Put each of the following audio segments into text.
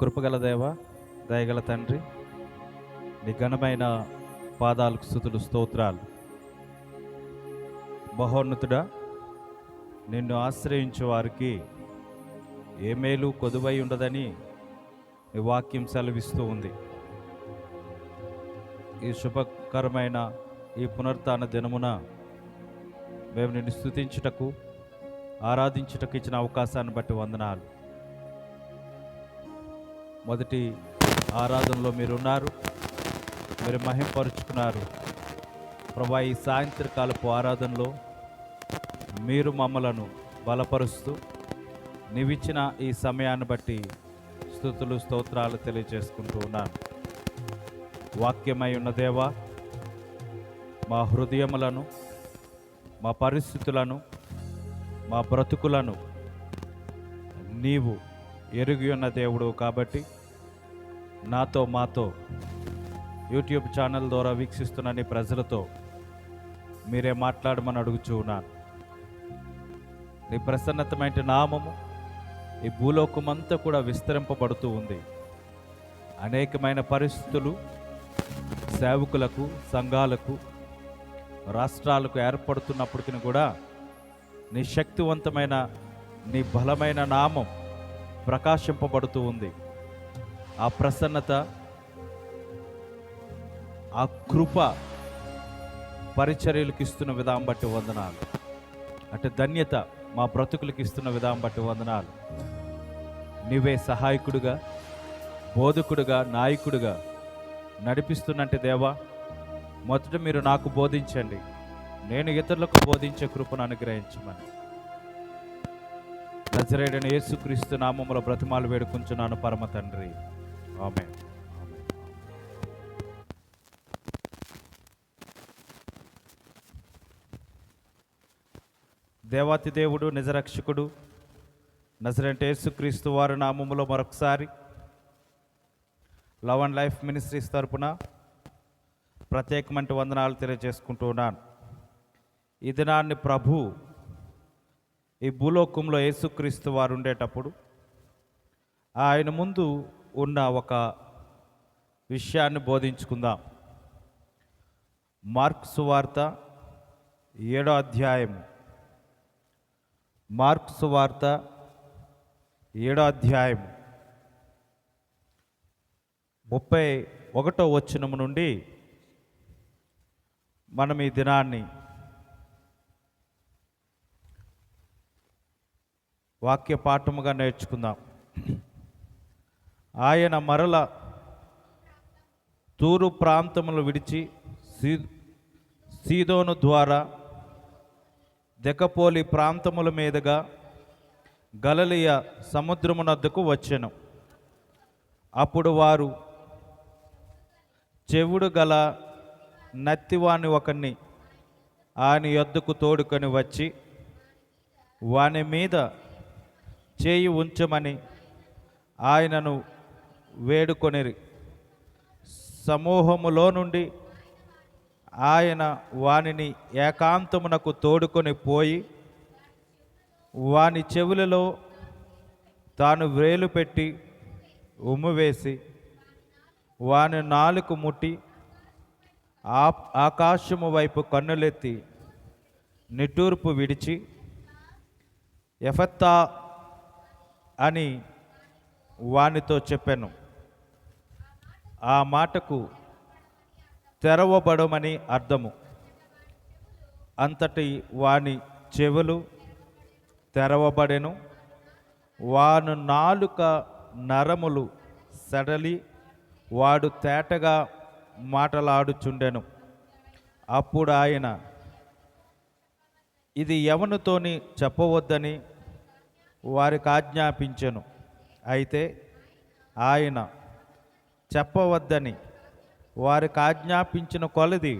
కృపగల దేవ, దయగల తండ్రి, నీ ఘనమైన పాదాలకు స్తుతులు స్తోత్రాలు. మహోన్నతుడా, నిన్ను ఆశ్రయించే వారికి ఏ మేలు కొదువై ఉండదని నీ వాక్యం సెలవిస్తూ ఉంది. ఈ శుభకరమైన ఈ పునరుత్థాన దినమున మేము నిన్ను స్తుతించుటకు, ఆరాధించుటకు ఇచ్చిన అవకాశాన్ని బట్టి వందనాలు. మొదటి ఆరాధనలో మీరున్నారు, మీరు మహింపరుచుకున్నారు ప్రభా. ఈ సాయంత్రకాలపు ఆరాధనలో మీరు మమ్మలను బలపరుస్తూ నీవిచ్చిన ఈ సమయాన్ని బట్టి స్తుతులు స్తోత్రాలు తెలియజేసుకుంటూ ఉన్నాను. వాక్యమై ఉన్న దేవా, మా హృదయములను, మా పరిస్థితులను, మా బ్రతుకులను నీవు ఎరిగి ఉన్న దేవుడు కాబట్టి నాతో, మాతో, యూట్యూబ్ ఛానల్ ద్వారా వీక్షిస్తున్న నీ ప్రజలతో మీరే మాట్లాడమని అడుగుచూ ఉన్నాను. నీ ప్రసన్నతమైన నామము ఈ భూలోకమంతా కూడా విస్తరింపబడుతూ ఉంది. అనేకమైన పరిస్థితులు సేవకులకు, సంఘాలకు, రాష్ట్రాలకు ఏర్పడుతున్నప్పటికీ కూడా నీ శక్తివంతమైన, నీ బలమైన నామం ప్రకాశింపబడుతూ ఉంది. ఆ ప్రసన్నత, ఆ కృప పరిచర్యలకు ఇస్తున్న విధానం బట్టి వందనాలు. అంటే ధన్యత మా బ్రతుకులకు ఇస్తున్న విధానం బట్టి వందనాలు. నీవే సహాయకుడుగా, బోధకుడుగా, నాయకుడుగా నడిపిస్తున్నట్టు దేవా, మొదట మీరు నాకు బోధించండి, నేను ఇతరులకు బోధించే కృపను అనుగ్రహించమని నజరేయుడైన యేసుక్రీస్తు నామములో బ్రతిమాలు వేడుకుంటున్నాను పరమ తండ్రి, ఆమేన్. దేవాతి దేవుడు, నిజరక్షకుడు నజరేయుడైన యేసుక్రీస్తు వారి నామములో మరొకసారి లవ్ అండ్ లైఫ్ మినిస్ట్రీస్ తరపున ప్రత్యేకమైన వందనాలు తెలియజేసుకుంటూ ఉన్నాను. ఈ దినాన్ని ప్రభు ఈ భూలోకంలో యేసుక్రీస్తు వారు ఉండేటప్పుడు ఆయన ముందు ఉన్న ఒక విషయాన్ని బోధించుకుందాం. మార్కు సువార్త 7వ అధ్యాయము. మార్కు సువార్త 7వ అధ్యాయము 31వ వచనము నుండి మనం ఈ దినాన్ని వాక్య పాఠముగా నేర్చుకుందాం. ఆయన మరల తూరు ప్రాంతములు విడిచి సీదోను ద్వారా దెకపోలి ప్రాంతముల మీదుగా గలిలయ సముద్రమునద్దకు వచ్చెను. అప్పుడు వారు చెవుడు గల నత్తివాని ఒకరిని ఆయన యొద్దకు తోడుకొని వచ్చి వాని మీద చేయి ఉంచమని ఆయనను వేడుకొనిరి. సమూహములో నుండి ఆయన వానిని ఏకాంతమునకు తోడుకొని పోయి వాని చెవులలో తాను వ్రేలు పెట్టి ఉమ్మివేసి వాని నాలుక ముట్టి ఆకాశము వైపు కన్నులెత్తి నిట్టూర్పు విడిచి ఎఫత్తా అని వానితో చెప్పాను. ఆ మాటకు తెరవబడమని అర్థము. అంతటి వాని చెవులు తెరవబడెను. వాను నాలుక నరములు సడలి వాడు తేటగా మాటలాడుచుండెను. అప్పుడు ఆయన ఇది ఎవనితోని చెప్పవద్దని వారికి ఆజ్ఞాపించెను. అయితే ఆయన చెప్పవద్దని వారికి ఆజ్ఞాపించిన కొలది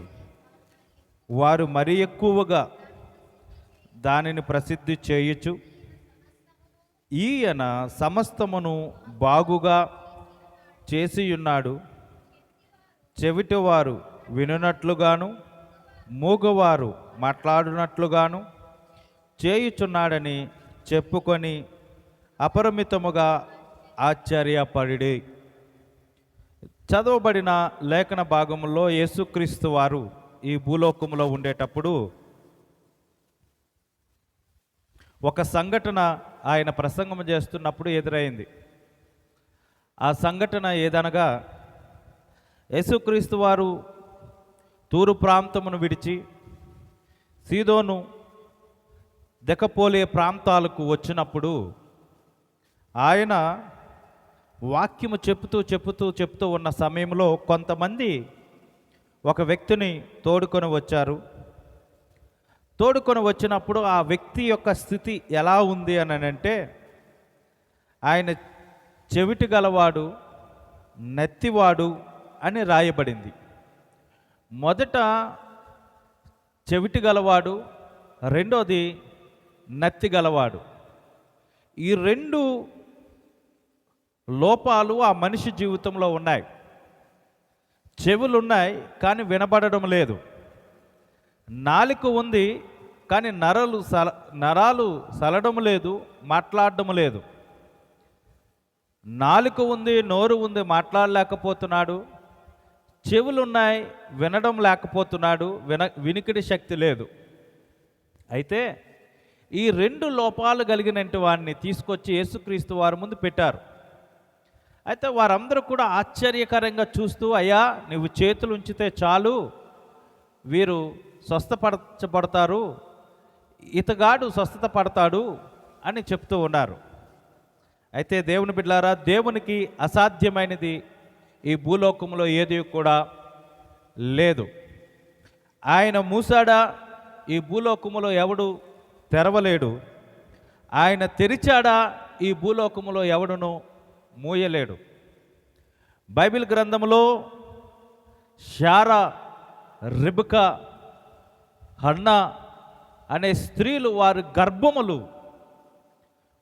వారు మరి ఎక్కువగా దానిని ప్రసిద్ధి చేయుచు ఈయన సమస్తమును బాగుగా చేసియున్నాడు, చెవిటివారు వినునట్లుగాను మూగవారు మాట్లాడునట్లుగాను చేయుచున్నాడని చెప్పుకొని అపరిమితముగా ఆశ్చర్యపడి. చదవబడిన లేఖన భాగంలో యేసుక్రీస్తు వారు ఈ భూలోకంలో ఉండేటప్పుడు ఒక సంఘటన ఆయన ప్రసంగం చేస్తున్నప్పుడు ఎదురైంది. ఆ సంఘటన ఏదనగా, యేసుక్రీస్తు వారు తూరు ప్రాంతమును విడిచి సీదోను దెకపోలే ప్రాంతాలకు వచ్చినప్పుడు ఆయన వాక్యము చెప్తూ ఉన్న సమయంలో కొంతమంది ఒక వ్యక్తిని తోడుకొని వచ్చారు. తోడుకొని వచ్చినప్పుడు ఆ వ్యక్తి యొక్క స్థితి ఎలా ఉంది అని అంటే, ఆయన చెవిటి గలవాడు, నెత్తివాడు అని రాయబడింది. మొదట చెవిటి గలవాడు, రెండోది నత్తి గలవాడు. ఈ రెండు లోపాలు ఆ మనిషి జీవితంలో ఉన్నాయి. చెవులున్నాయి కానీ వినబడడం లేదు. నాలుక ఉంది కానీ నరాలు సలడం లేదు, మాట్లాడడం లేదు. నాలుక ఉంది, నోరు ఉంది, మాట్లాడలేకపోతున్నాడు. చెవులున్నాయి, వినడం లేకపోతున్నాడు, వినికిడి శక్తి లేదు. అయితే ఈ రెండు లోపాలు కలిగినట్టు వారిని తీసుకొచ్చి యేసుక్రీస్తు వారి ముందు పెట్టారు. అయితే వారందరూ కూడా ఆశ్చర్యకరంగా చూస్తూ, అయ్యా నువ్వు చేతులు ఉంచితే చాలు, వీరు స్వస్థపరచబడతారు, ఇతగాడు స్వస్థత పడతాడు అని చెప్తూ ఉన్నారు. అయితే దేవుని బిడ్డలారా, దేవునికి అసాధ్యమైనది ఈ భూలోకంలో ఏది కూడా లేదు. ఆయన మూసాడా, ఈ భూలోకములో ఎవడు తెరవలేడు. ఆయన తెరిచాడా, ఈ భూలోకములో ఎవడును మూయలేడు. బైబిల్ గ్రంథంలో శారా, రిబ్కా, హన్నా అనే స్త్రీలు వారి గర్భములు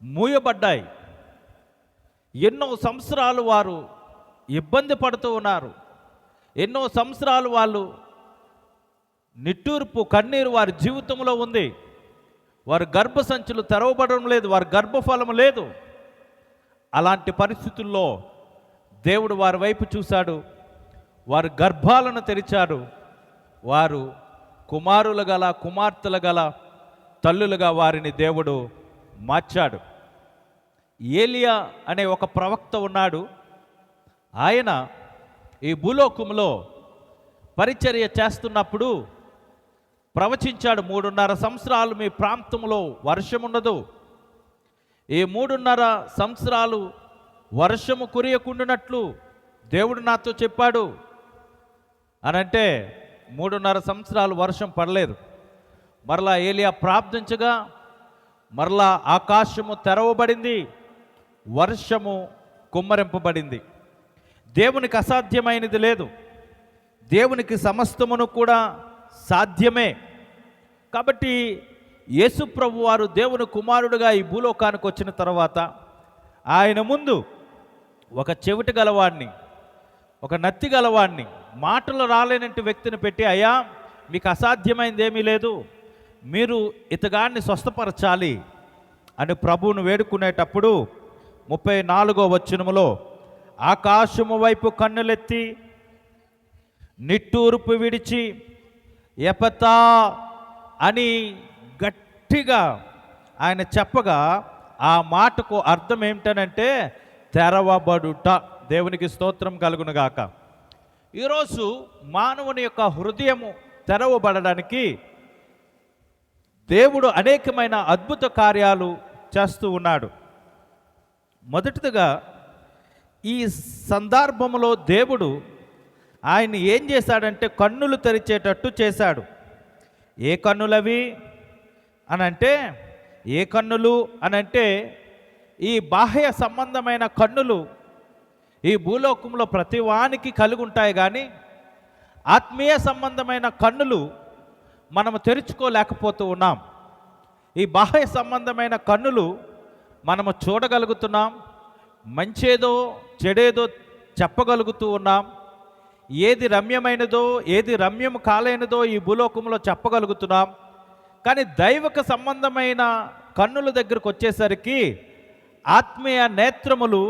మూయబడ్డాయి. ఎన్నో సంవత్సరాలు వారు ఇబ్బంది పడుతూ ఉన్నారు. ఎన్నో సంవత్సరాలు వాళ్ళు నిట్టూర్పు కన్నీరు వారి జీవితంలో ఉంది. వారి గర్భసంచులు తెరవబడడం లేదు, వారి గర్భఫలం లేదు. అలాంటి పరిస్థితుల్లో దేవుడు వారి వైపు చూశాడు, వారి గర్భాలను తెరిచాడు. వారు కుమారులు గల, కుమార్తెలు గల తల్లులుగా వారిని దేవుడు మార్చాడు. ఏలియా అనే ఒక ప్రవక్త ఉన్నాడు. ఆయన ఈ భూలోకంలో పరిచర్య చేస్తున్నప్పుడు ప్రవచించాడు, 3.5 సంవత్సరాలు మీ ప్రాంతంలో వర్షం ఉండదు. ఈ 3.5 సంవత్సరాలు వర్షము కురియకుండానట్లు దేవుడు నాతో చెప్పాడు అనంటే 3.5 సంవత్సరాలు వర్షం పడలేదు. మరలా ఏలియా ప్రార్థించగా మరలా ఆకాశము తెరవబడింది, వర్షము కుమ్మరింపబడింది. దేవునికి అసాధ్యమైనది లేదు. దేవునికి సమస్తమును కూడా సాధ్యమే. కాబట్టి యేసు ప్రభు వారు దేవుని కుమారుడుగా ఈ భూలోకానికి వచ్చిన తర్వాత ఆయన ముందు ఒక చెవిటి గలవాడిని, ఒక నత్తి గలవాడిని, మాటలు రాలేనట్టు వ్యక్తిని పెట్టి, అయ్యా మీకు అసాధ్యమైంది ఏమీ లేదు, మీరు ఇతగాన్ని స్వస్థపరచాలి అని ప్రభువును వేడుకునేటప్పుడు 34వ వచనములో, ఆకాశము వైపు కన్నులెత్తి నిట్టూర్పు విడిచి ఎపతా అని గట్టిగా ఆయన చెప్పగా, ఆ మాటకు అర్థం ఏమిటనంటే తెరవబడుట. దేవునికి స్తోత్రం కలుగునుగాక. ఈరోజు మానవుని యొక్క హృదయము తెరవబడడానికి దేవుడు అనేకమైన అద్భుత కార్యాలు చేస్తూ ఉన్నాడు. మొదటిగా ఈ సందర్భంలో దేవుడు ఆయన ఏం చేశాడంటే కన్నులు తెరిచేటట్టు చేశాడు. ఏ కన్నులవి అనంటే, ఏ కన్నులు అనంటే ఈ బాహ్య సంబంధమైన కన్నులు ఈ భూలోకంలో ప్రతి వానికి కలిగి ఉంటాయి. కానీ ఆత్మీయ సంబంధమైన కన్నులు మనము తెరుచుకోలేకపోతూ ఉన్నాం. ఈ బాహ్య సంబంధమైన కన్నులు మనము చూడగలుగుతున్నాం, మంచేదో చెడేదో చెప్పగలుగుతూ ఉన్నాం, ఏది రమ్యమైనదో ఏది రమ్యము కాలేనిదో ఈ భూలోకంలో చెప్పగలుగుతున్నాం. కానీ దైవక సంబంధమైన కన్నుల దగ్గరకు వచ్చేసరికి ఆత్మీయ నేత్రములు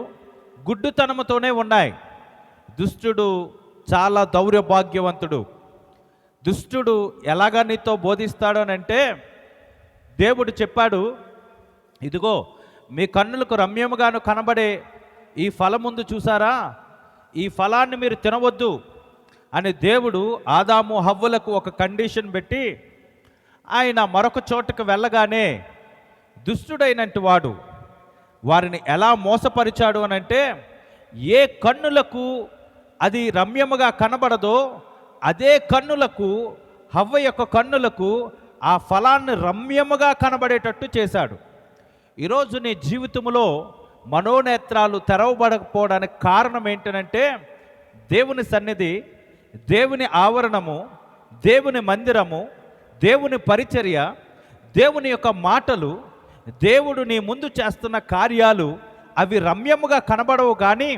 గుడ్డుతనముతోనే ఉన్నాయి. దుష్టుడు చాలా దౌర్భాగ్యవంతుడు. దుష్టుడు ఎలాగా నీతో బోధిస్తాడు అని అంటే, దేవుడు చెప్పాడు, ఇదిగో మీ కన్నులకు రమ్యముగాను కనబడే ఈ ఫలముందు చూసారా, ఈ ఫలాన్ని మీరు తినవద్దు అని దేవుడు ఆదాము హవ్వలకు ఒక కండిషన్ పెట్టి, ఆయన మరొక చోటకు వెళ్ళగానే దుష్టుడైనట్టు వాడు వారిని ఎలా మోసపరిచాడు అనంటే, ఏ కన్నులకు అది రమ్యముగా కనబడదో అదే కన్నులకు, హవ్వ యొక్క కన్నులకు ఆ ఫలాన్ని రమ్యముగా కనబడేటట్టు చేశాడు. ఈరోజు నీ జీవితంలో మనోనేత్రాలు తెరవబడకపోవడానికి కారణం ఏంటనంటే, దేవుని సన్నిధి, దేవుని ఆవరణము, దేవుని మందిరము, దేవుని పరిచర్య, దేవుని యొక్క మాటలు, దేవుడు నీ ముందు చేస్తున్న కార్యాలు అవి రమ్యముగా కనబడవు. కానీ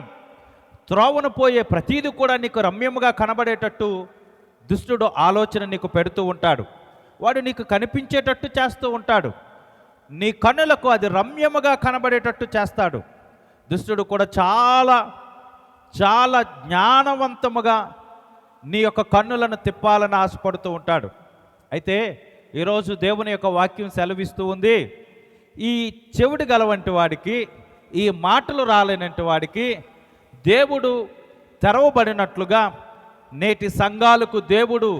త్రోవను పోయే ప్రతీది కూడా నీకు రమ్యముగా కనబడేటట్టు దుష్టుడు ఆలోచన నీకు పెడుతూ ఉంటాడు. వాడు నీకు కనిపించేటట్టు చేస్తూ ఉంటాడు. నీ కన్నులకు అది రమ్యముగా కనబడేటట్టు చేస్తాడు. దుష్టుడు కూడా చాలా చాలా జ్ఞానవంతముగా నీ యొక్క కన్నులను తిప్పాలని ఆశపడుతూ ఉంటాడు. అయితే ఈరోజు దేవుని యొక్క వాక్యం సెలవిస్తూ ఉంది, ఈ చెవిటి గలవంటి వాడికి, ఈ మాటలు రాలేనంటి వాడికి దేవుడు తెరవబడినట్లుగా నేటి సంఘాలకు దేవుడు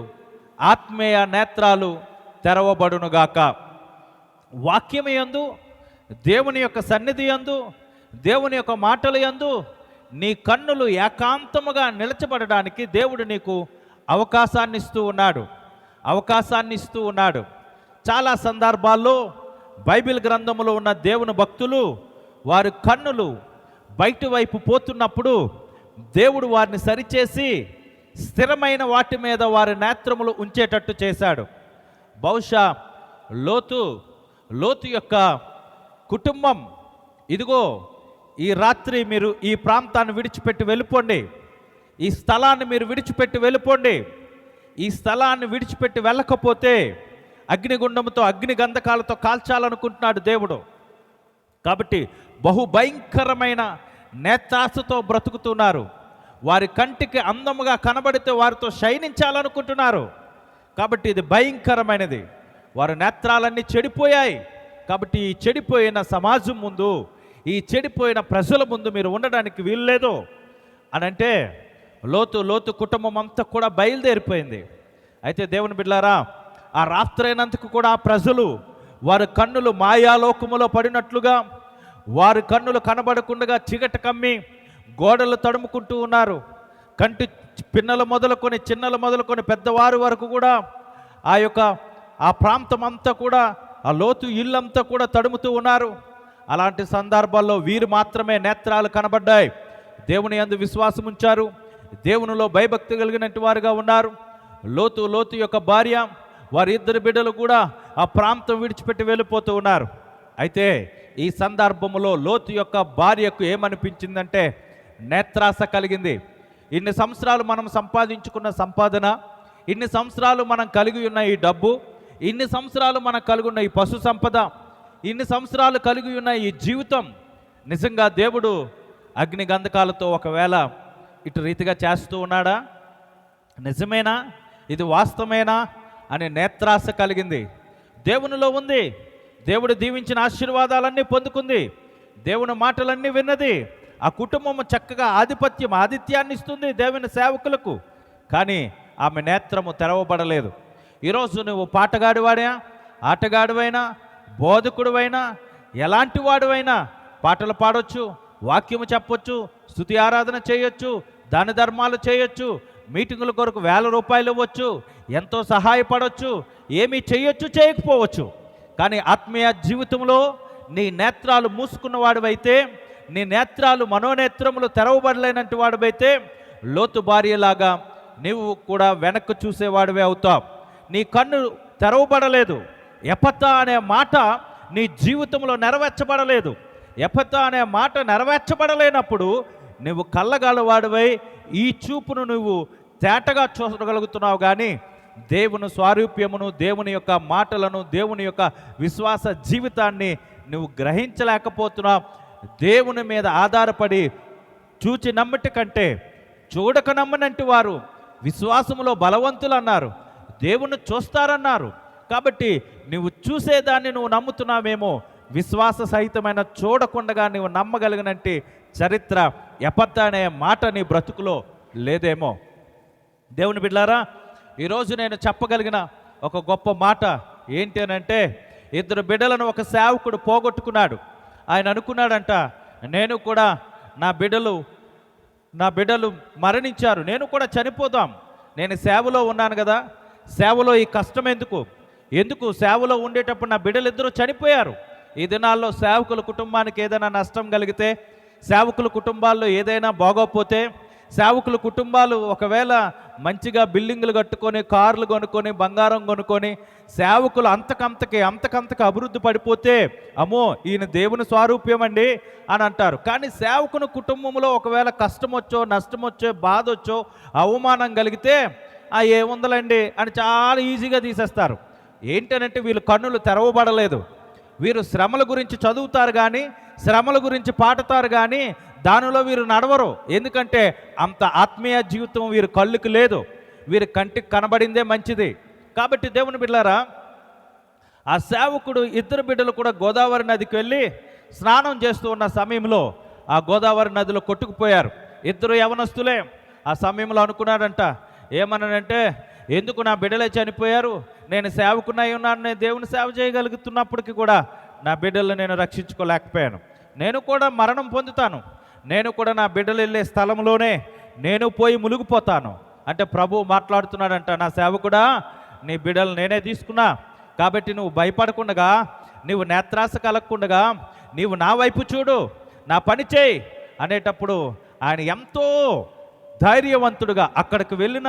ఆత్మీయ నేత్రాలు తెరవబడునుగాక. వాక్యము యందు, దేవుని యొక్క సన్నిధి యందు, దేవుని యొక్క మాటలు యందు నీ కన్నులు ఏకాంతముగా నిలచబడడానికి దేవుడు నీకు అవకాశాన్ని ఇస్తూ ఉన్నాడు. చాలా సందర్భాల్లో బైబిల్ గ్రంథములో ఉన్న దేవుని భక్తులు వారి కన్నులు బయటి వైపు పోతున్నప్పుడు దేవుడు వారిని సరిచేసి స్థిరమైన వాటి మీద వారి నేత్రములు ఉంచేటట్టు చేశాడు. బహుశా లోతు యొక్క కుటుంబం, ఇదిగో ఈ రాత్రి మీరు ఈ ప్రాంతాన్ని విడిచిపెట్టి వెళ్ళిపోండి, ఈ స్థలాన్ని మీరు విడిచిపెట్టి వెళ్ళిపోండి. ఈ స్థలాన్ని విడిచిపెట్టి వెళ్ళకపోతే అగ్నిగుండంతో, అగ్ని గంధకాలతో కాల్చాలనుకుంటున్నాడు దేవుడు. కాబట్టి బహుభయంకరమైన నేత్రాశతో బ్రతుకుతున్నారు. వారి కంటికి అందముగా కనబడితే వారితో శయనించాలనుకుంటున్నారు. కాబట్టి ఇది భయంకరమైనది. వారి నేత్రాలన్నీ చెడిపోయాయి. కాబట్టి ఈ చెడిపోయిన సమాజం ముందు, ఈ చెడిపోయిన ప్రజల ముందు మీరు ఉండడానికి వీల్లేదు అని అంటే, లోతు కుటుంబం అంతా కూడా బయలుదేరిపోయింది. అయితే దేవుని బిడ్డలారా, ఆ రాత్రైనందుకు కూడా ఆ ప్రజలు వారి కన్నులు మాయాలోకములో పడినట్లుగా, వారి కన్నులు కనబడకుండా చీకట కమ్మి గోడలు తడుముకుంటూ ఉన్నారు. కంటి పిన్నలు మొదలుకొని, చిన్నలు మొదలుకొని పెద్దవారి వరకు కూడా ఆ ప్రాంతం అంతా కూడా, ఆ లోతు ఇల్లంతా కూడా తడుముతూ ఉన్నారు. అలాంటి సందర్భాల్లో వీరు మాత్రమే నేత్రాలు కనబడ్డాయి. దేవుని యందు విశ్వాసం ఉంచారు, దేవునిలో భయభక్తి కలిగినట్టు వారుగా ఉన్నారు. లోతు యొక్క భార్య, వారి ఇద్దరు బిడ్డలు కూడా ఆ ప్రాంతం విడిచిపెట్టి వెళ్ళిపోతూ ఉన్నారు. అయితే ఈ సందర్భంలో లోతు యొక్క భార్యకు ఏమనిపించిందంటే, నేత్రాస కలిగింది. ఇన్ని సంవత్సరాలు మనం సంపాదించుకున్న సంపాదన, ఇన్ని సంవత్సరాలు మనం కలిగి ఉన్న ఈ డబ్బు, ఇన్ని సంవత్సరాలు మనం కలిగి ఉన్న ఈ పశు సంపద, ఇన్ని సంవత్సరాలు కలిగి ఉన్న ఈ జీవితం, నిజంగా దేవుడు అగ్ని గంధకాలతో ఒకవేళ ఇటు రీతిగా చేస్తూ ఉన్నాడా? నిజమేనా? ఇది వాస్తవమేనా అనే నేత్రాశ కలిగింది. దేవునిలో ఉంది, దేవుడు దీవించిన ఆశీర్వాదాలన్నీ పొందుకుంది, దేవుని మాటలన్నీ విన్నది. ఆ కుటుంబం చక్కగా ఆదిత్యాన్ని ఇస్తుంది దేవుని సేవకులకు. కానీ ఆమె నేత్రము తెరవబడలేదు. ఈరోజు నువ్వు పాటగాడివాడా, ఆటగాడివైనా, బోధకుడివైనా, ఎలాంటి వాడివైనా పాటలు పాడొచ్చు, వాక్యము చెప్పొచ్చు, స్తుతి ఆరాధన చేయొచ్చు, దాన ధర్మాలు చేయొచ్చు, మీటింగుల కొరకు 1000 రూపాయలు ఇవ్వచ్చు, ఎంతో సహాయపడవచ్చు, ఏమీ చేయొచ్చు, చేయకపోవచ్చు. కానీ ఆత్మీయ జీవితంలో నీ నేత్రాలు మూసుకున్న వాడివైతే, నీ నేత్రాలు మనోనేత్రములు తెరవబడలేనట్టు వాడివైతే, లోతు భార్యలాగా నీవు కూడా వెనక్కు చూసేవాడివే అవుతావు. నీ కన్ను తెరవబడలేదు. ఎఫతా అనే మాట నీ జీవితంలో నెరవేర్చబడలేదు. ఎఫతా అనే మాట నెరవేర్చబడలేనప్పుడు నువ్వు కళ్ళగలవాడివై ఈ చూపును నువ్వు తేటగా చూడగలుగుతున్నావు. కానీ దేవుని స్వారూప్యమును, దేవుని యొక్క మాటలను, దేవుని యొక్క విశ్వాస జీవితాన్ని నువ్వు గ్రహించలేకపోతున్నావు. దేవుని మీద ఆధారపడి చూచి నమ్మటి కంటే చూడక నమ్మనంటి వారు విశ్వాసములో బలవంతులు అన్నారు. దేవుణ్ణి చూస్తారన్నారు. కాబట్టి నువ్వు చూసేదాన్ని నువ్వు నమ్ముతున్నావేమో, విశ్వాస సహితమైన చూడకుండగా నువ్వు నమ్మగలిగినంటే చరిత్ర ఎపత్త అనే మాట నీ బ్రతుకులో లేదేమో. దేవుని బిడ్డలారా, ఈరోజు నేను చెప్పగలిగిన ఒక గొప్ప మాట ఏంటి అని అంటే, 2 బిడ్డలను ఒక సేవకుడు పోగొట్టుకున్నాడు. ఆయన అనుకున్నాడంట, నేను కూడా నా బిడ్డలు మరణించారు, నేను కూడా చనిపోదాం. నేను సేవలో ఉన్నాను కదా, సేవలో ఈ కష్టం ఎందుకు సేవలో ఉండేటప్పుడు నా బిడ్డలు 2 చనిపోయారు. ఈ దినాల్లో సేవకుల కుటుంబానికి ఏదైనా నష్టం కలిగితే, సేవకుల కుటుంబాల్లో ఏదైనా బాగోకపోతే, సేవకుల కుటుంబాలు ఒకవేళ మంచిగా బిల్డింగులు కట్టుకొని, కార్లు కొనుక్కొని, బంగారం కొనుక్కొని, సేవకులు అంతకంతకి అభివృద్ధి పడిపోతే, అమ్మో ఈయన దేవుని స్వారూప్యం అండి అని అంటారు. కానీ సేవకుని కుటుంబంలో ఒకవేళ కష్టం వచ్చో, నష్టం వచ్చో, బాధ వచ్చో, అవమానం కలిగితే ఏముందలండి అని చాలా ఈజీగా తీసేస్తారు. ఏంటనంటే వీళ్ళు కన్నులు తెరవబడలేదు. వీరు శ్రమల గురించి చదువుతారు కానీ, శ్రమల గురించి పాడతారు కానీ దానిలో వీరు నడవరు. ఎందుకంటే అంత ఆత్మీయ జీవితం వీరి కళ్ళుకి లేదు, వీరి కంటికి కనబడిందే మంచిది. కాబట్టి దేవుని బిడ్డలారా, ఆ సేవకుడు 2 బిడ్డలు కూడా గోదావరి నదికి వెళ్ళి స్నానం చేస్తూ ఉన్న సమయంలో ఆ గోదావరి నదిలో కొట్టుకుపోయారు. 2 యవనస్తులే. ఆ సమయంలో అనుకున్నాడంట, ఏమన్నాడంటే, ఎందుకు నా బిడ్డలే చనిపోయారు, నేను సేవకునై ఉన్నాను, నేను దేవుని సేవ చేయగలుగుతున్నప్పటికీ కూడా నా బిడ్డలను నేను రక్షించుకోలేకపోయాను, నేను కూడా మరణం పొందుతాను, నేను కూడా నా బిడ్డలు వెళ్ళే స్థలంలోనే నేను పోయి మునిగిపోతాను అంటే ప్రభు మాట్లాడుతున్నాడంట, నా సేవకుడా నీ బిడ్డలు నేనే తీసుకున్నా, కాబట్టి నువ్వు భయపడకుండగా, నీవు నేత్రాస కలగకుండగా నీవు నా వైపు చూడు, నా పని చేయి అనేటప్పుడు ఆయన ఎంతో ధైర్యవంతుడుగా, అక్కడికి వెళ్ళిన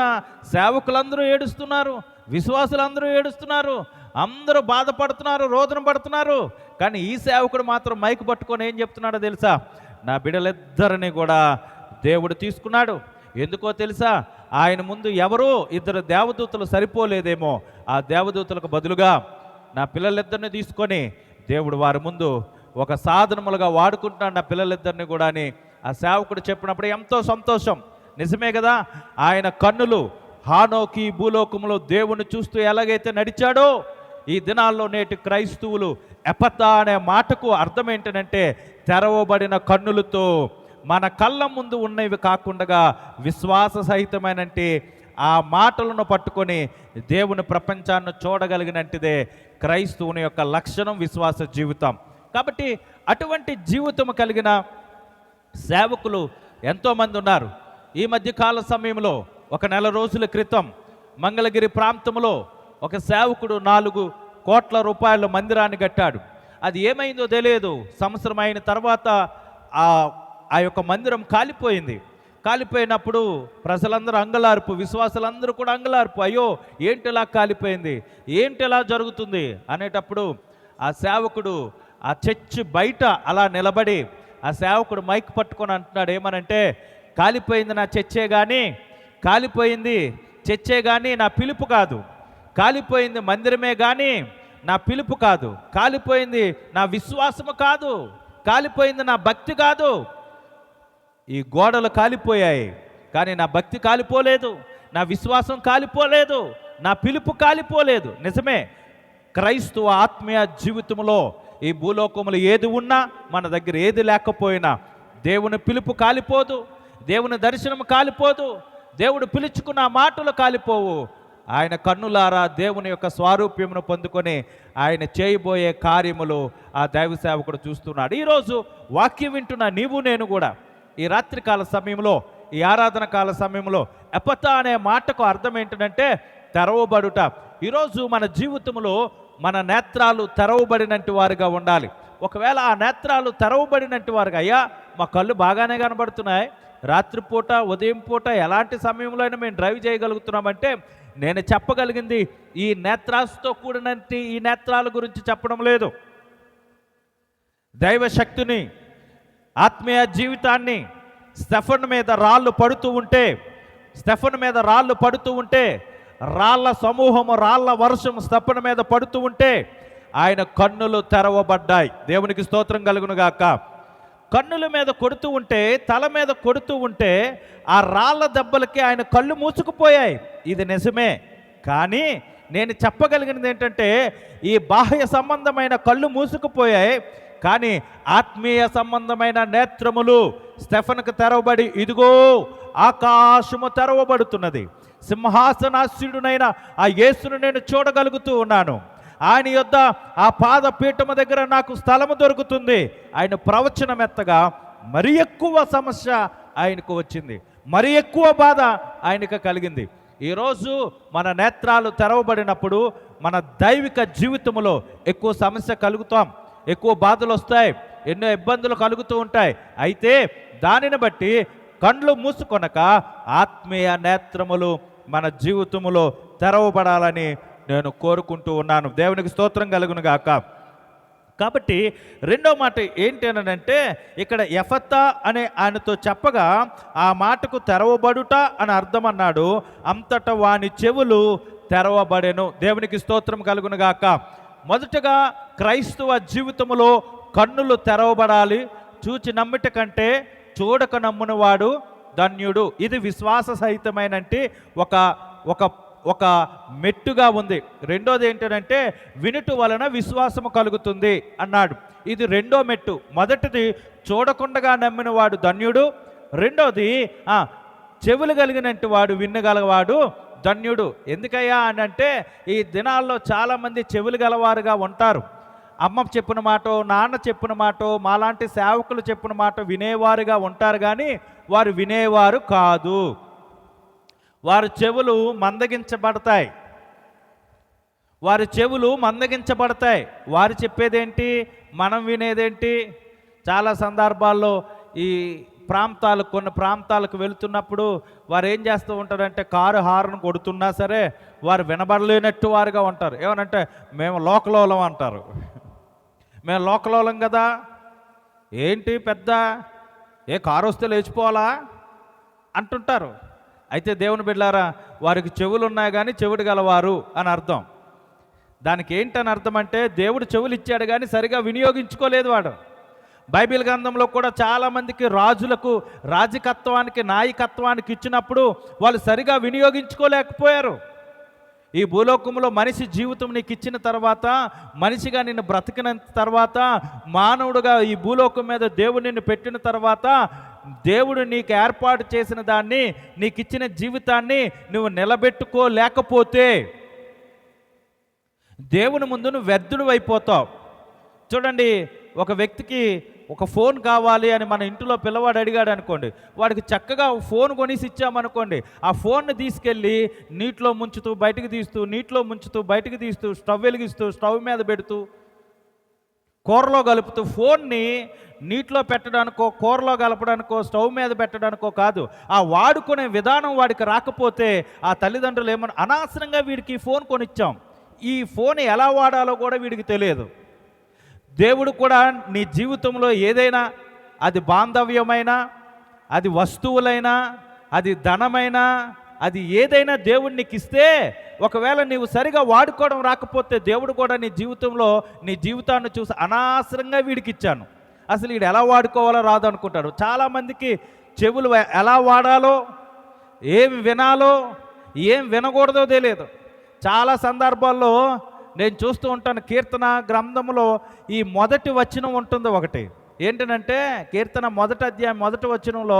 సేవకులందరూ ఏడుస్తున్నారు, విశ్వాసులందరూ ఏడుస్తున్నారు, అందరూ బాధపడుతున్నారు, రోదన పడుతున్నారు. కానీ ఈ సేవకుడు మాత్రం మైకు పట్టుకొని ఏం చెప్తున్నాడో తెలుసా, నా బిడ్డలిద్దరిని కూడా దేవుడు తీసుకున్నాడు. ఎందుకో తెలుసా, ఆయన ముందు ఎవరో 2 దేవదూతలు సరిపోలేదేమో, ఆ దేవదూతలకు బదులుగా నా పిల్లలిద్దరిని తీసుకొని దేవుడు వారి ముందు ఒక సాధనములుగా వాడుకుంటున్నాడు నా పిల్లలిద్దరిని కూడా అని ఆ సేవకుడు చెప్పినప్పుడు ఎంతో సంతోషం. నిజమే కదా, ఆయన కన్నులు హానోకి భూలోకంలో దేవుని చూస్తూ ఎలాగైతే నడిచాడో, ఈ దినాల్లో నేటి క్రైస్తవులు ఎపత అనే మాటకు అర్థం ఏంటంటే, తెరవబడిన కన్నులతో మన కళ్ళ ముందు ఉన్నవి కాకుండా విశ్వాస సహితమైనంటే ఆ మాటలను పట్టుకొని దేవుని ప్రపంచాన్ని చూడగలిగినట్టుదే క్రైస్తవుని యొక్క లక్షణం, విశ్వాస జీవితం. కాబట్టి అటువంటి జీవితం కలిగిన సేవకులు ఎంతోమంది ఉన్నారు. ఈ మధ్యకాల సమయంలో ఒక నెల రోజుల క్రితం మంగళగిరి ప్రాంతంలో ఒక సేవకుడు 4 కోట్ల రూపాయల మందిరాన్ని కట్టాడు. అది ఏమైందో తెలియదు. సంవత్సరం అయిన తర్వాత ఆ యొక్క మందిరం కాలిపోయింది. కాలిపోయినప్పుడు ప్రజలందరూ అంగలార్పు, విశ్వాసులందరూ కూడా అంగలార్పు, అయ్యో ఏంటిలా కాలిపోయింది, ఏంటిలా జరుగుతుంది అనేటప్పుడు ఆ సేవకుడు ఆ చర్చి బయట అలా నిలబడి ఆ సేవకుడు మైక్ పట్టుకొని అంటున్నాడు, ఏమనంటే, కాలిపోయింది నా చర్చే కానీ, కాలిపోయింది చర్చే కానీ నా పిలుపు కాదు, కాలిపోయింది మందిరమే కానీ నా పిలుపు కాదు, కాలిపోయింది నా విశ్వాసము కాదు, కాలిపోయింది నా భక్తి కాదు. ఈ గోడలు కాలిపోయాయి కానీ నా భక్తి కాలిపోలేదు, నా విశ్వాసం కాలిపోలేదు, నా పిలుపు కాలిపోలేదు. నిజమే, క్రైస్తవ ఆత్మీయ జీవితంలో ఈ భూలోకములు ఏది ఉన్నా, మన దగ్గర ఏది లేకపోయినా దేవుని పిలుపు కాలిపోదు, దేవుని దర్శనం కాలిపోదు, దేవుడు పిలుచుకున్న మాటలు కాలిపోవు. ఆయన కన్నులారా దేవుని యొక్క స్వారూప్యమును పొందుకొని ఆయన చేయబోయే కార్యములు ఆ దైవ సేవకుడు చూస్తున్నాడు. ఈరోజు వాక్యం వింటున్న నీవు నేను కూడా ఈ రాత్రికాల సమయంలో, ఈ ఆరాధన కాల సమయంలో ఎపత అనే మాటకు అర్థం ఏంటంటే తెరవబడుట. ఈరోజు మన జీవితంలో మన నేత్రాలు తెరవబడినట్టు వారుగా ఉండాలి. ఒకవేళ ఆ నేత్రాలు తెరవబడినట్టు వారుగా, అయ్యా మా కళ్ళు బాగానే కనబడుతున్నాయి, రాత్రిపూట ఉదయం పూట ఎలాంటి సమయంలో అయినా మేము డ్రైవ్ చేయగలుగుతున్నామంటే, నేను చెప్పగలిగింది ఈ నేత్రాలతో కూడినట్టు ఈ నేత్రాల గురించి చెప్పడం లేదు. దైవ శక్తిని, ఆత్మీయ జీవితాన్ని స్టెఫన్ మీద రాళ్ళు పడుతూ ఉంటే రాళ్ళ సమూహము, రాళ్ళ వర్షం స్టెఫన్ మీద పడుతూ ఉంటే ఆయన కన్నులు తెరవబడ్డాయి. దేవునికి స్తోత్రం కలుగును గాక. కన్నుల మీద కొడుతూ ఉంటే, తల మీద కొడుతూ ఉంటే ఆ రాళ్ళ దెబ్బలకి ఆయన కళ్ళు మూసుకుపోయాయి. ఇది నిజమే. కానీ నేను చెప్పగలిగినది ఏంటంటే, ఈ బాహ్య సంబంధమైన కళ్ళు మూసుకుపోయాయి, కానీ ఆత్మీయ సంబంధమైన నేత్రములు స్టెఫెనుకు తెరవబడి, ఇదిగో ఆకాశము తెరవబడుతున్నది, సింహాసనాసీనుడైన ఆ యేసును నేను చూడగలుగుతూ ఉన్నాను, ఆయన యొద్ద ఆ పాదపీఠము దగ్గర నాకు స్థలము దొరుకుతుంది. ఆయన ప్రవచనం ఎత్తగా మరి ఎక్కువ సమస్య ఆయనకు వచ్చింది, మరి ఎక్కువ బాధ ఆయనకు కలిగింది. ఈరోజు మన నేత్రాలు తెరవబడినప్పుడు మన దైవిక జీవితంలో ఎక్కువ సమస్య కలుగుతాం, ఎక్కువ బాధలు వస్తాయి, ఎన్నో ఇబ్బందులు కలుగుతూ ఉంటాయి. అయితే దానిని బట్టి కండ్లు మూసుకొనక ఆత్మీయ నేత్రములు మన జీవితములో తెరవబడాలని నేను కోరుకుంటూ ఉన్నాను. దేవునికి స్తోత్రం కలుగును గాక. కాబట్టి రెండో మాట ఏంటి అనంటే, ఇక్కడ ఎఫతా అనే ఆయనతో చెప్పగా ఆ మాటకు తెరవబడుట అని అర్థం అన్నాడు. అంతటా వాని చెవులు తెరవబడెను. దేవునికి స్తోత్రం కలుగును గాక. మొదటగా క్రైస్తవ జీవితంలో కన్నులు తెరవబడాలి. చూచి నమ్మిట కంటే చూడక నమ్మునవాడు ధన్యుడు. ఇది విశ్వాస సహితమైన ఒక ఒక ఒక మెట్టుగా ఉంది. రెండోది ఏంటంటే, వినుట వలన విశ్వాసము కలుగుతుంది అన్నాడు. ఇది రెండో మెట్టు. మొదటిది చూడకుండగా నమ్మిన వాడు ధన్యుడు. రెండోది చెవులు కలిగినట్టు వాడు వినగలవాడు ధన్యుడు. ఎందుకయ్యా అని అంటే, ఈ దినాల్లో చాలామంది చెవులు గలవారుగా ఉంటారు. అమ్మ చెప్పిన మాటో, నాన్న చెప్పిన మాటో, మాలాంటి సేవకులు చెప్పిన మాట వినేవారుగా ఉంటారు, కానీ వారు వినేవారు కాదు. వారి చెవులు మందగించబడతాయి, వారి చెవులు మందగించబడతాయి. వారు చెప్పేదేంటి, మనం వినేదేంటి? చాలా సందర్భాల్లో ఈ కొన్ని ప్రాంతాలకు వెళుతున్నప్పుడు వారు ఏం చేస్తూ ఉంటారంటే, కారు హార్న్ కొడుతున్నా సరే వారు వినబడలేనట్టు వారుగా ఉంటారు. ఏమనంటే, మేము లోకలోలం అంటారు. మేము లోకలోలం కదా, ఏంటి పెద్ద, కారు వస్తే లేచిపోవాలా అంటుంటారు. అయితే దేవుని బిడ్డలారా, వారికి చెవులు ఉన్నాయి కానీ చెవుడు గలవారు అని అర్థం. దానికి ఏంటని అర్థం అంటే, దేవుడు చెవులు ఇచ్చాడు కానీ సరిగా వినియోగించుకోలేదు వాడు. బైబిల్ గ్రంథంలో కూడా చాలామందికి రాజులకు రాజకత్వానికి నాయకత్వానికి ఇచ్చినప్పుడు వాళ్ళు సరిగా వినియోగించుకోలేకపోయారు. ఈ భూలోకంలో మనిషి జీవితం నీకు ఇచ్చిన తర్వాత, మనిషిగా నిన్ను బ్రతికిన తర్వాత, మానవుడుగా ఈ భూలోకం మీద దేవుడు నిన్ను పెట్టిన తర్వాత, దేవుడు నీకు ఏర్పాటు చేసిన దాన్ని, నీకు ఇచ్చిన జీవితాన్ని నువ్వు నిలబెట్టుకోలేకపోతే దేవుని ముందు నువ్వు వ్యర్థుడు అయిపోతావు. చూడండి, ఒక వ్యక్తికి ఒక ఫోన్ కావాలి అని మన ఇంటిలో పిల్లవాడు అడిగాడు అనుకోండి, వాడికి చక్కగా ఫోన్ కొనేసి ఇచ్చామనుకోండి, ఆ ఫోన్ని తీసుకెళ్ళి నీటిలో ముంచుతూ బయటకు తీస్తూ, నీటిలో ముంచుతూ బయటకు తీస్తూ, స్టవ్ వెలిగిస్తూ, స్టవ్ మీద పెడుతూ, కూరలో కలుపుతూ, ఫోన్ని నీటిలో పెట్టడానికో, కూరలో కలపడానికో, స్టవ్ మీద పెట్టడానికో కాదు. ఆ వాడుకునే విధానం వాడికి రాకపోతే ఆ తల్లిదండ్రులు ఏమన్నా, అనవసరంగా వీడికి ఈ ఫోన్ కొనిచ్చాం, ఈ ఫోన్ ఎలా వాడాలో కూడా వీడికి తెలియదు. దేవుడు కూడా నీ జీవితంలో ఏదైనా, అది బాంధవ్యమైనా, అది వస్తువులైనా, అది ధనమైనా, అది ఏదైనా దేవుడు నీకు ఇస్తే, ఒకవేళ నీవు సరిగా వాడుకోవడం రాకపోతే దేవుడు కూడా నీ జీవితంలో నీ జీవితాన్ని చూసి అనవసరంగా వీడికి ఇచ్చాను, అసలు వీడు ఎలా వాడుకోవాలో రాదు అనుకుంటాడు. చాలామందికి చెవులు ఎలా వాడాలో, ఏం వినాలో, ఏం వినకూడదో తెలియదు. చాలా సందర్భాల్లో నేను చూస్తూ ఉంటాను, కీర్తన గ్రంథంలో ఈ మొదటి వచనం ఉంటుంది ఒకటి. ఏంటంటే, కీర్తన మొదటి అధ్యాయం మొదటి వచనంలో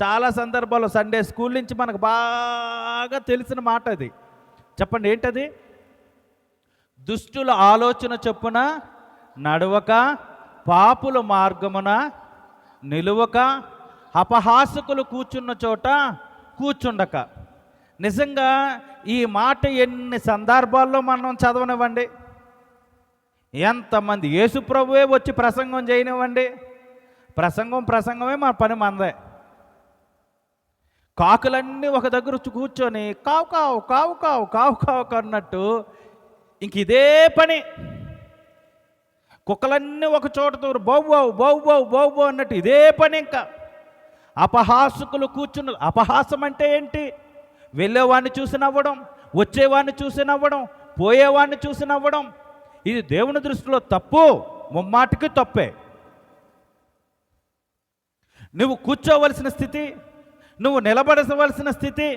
చాలా సందర్భాల్లో సండే స్కూల్ నుంచి మనకు బాగా తెలిసిన మాట అది. చెప్పండి ఏంటది? దుష్టుల ఆలోచన చొప్పున నడవక, పాపుల మార్గమున నిలువక, అపహాసకులు కూర్చున్న చోట కూర్చుండక. నిజంగా ఈ మాట ఎన్ని సందర్భాల్లో మనం చదవనివ్వండి, ఎంతమంది, యేసు ప్రభువే వచ్చి ప్రసంగం చేయనివ్వండి, ప్రసంగమే మన పని మందే. కాకులన్నీ ఒక దగ్గర కూర్చొని కావు కావు కావు కావు కావు కావు అన్నట్టు ఇంక ఇదే పని. కుక్కలన్నీ ఒక చోట తూరు బావు బావు బావు బావు బావు బావు అన్నట్టు ఇదే పని. ఇంకా అపహాసకులు కూర్చున్న, అపహాసం అంటే ఏంటి? వెళ్ళేవాడిని చూసి నవ్వడం, వచ్చేవాడిని చూసి నవ్వడం, పోయేవాడిని చూసి నవ్వడం. ఇది దేవుని దృష్టిలో తప్పు, ముమ్మాటికి తప్పే. నువ్వు కూర్చోవలసిన స్థితి, నువ్వు నిలబడవలసిన స్థితి,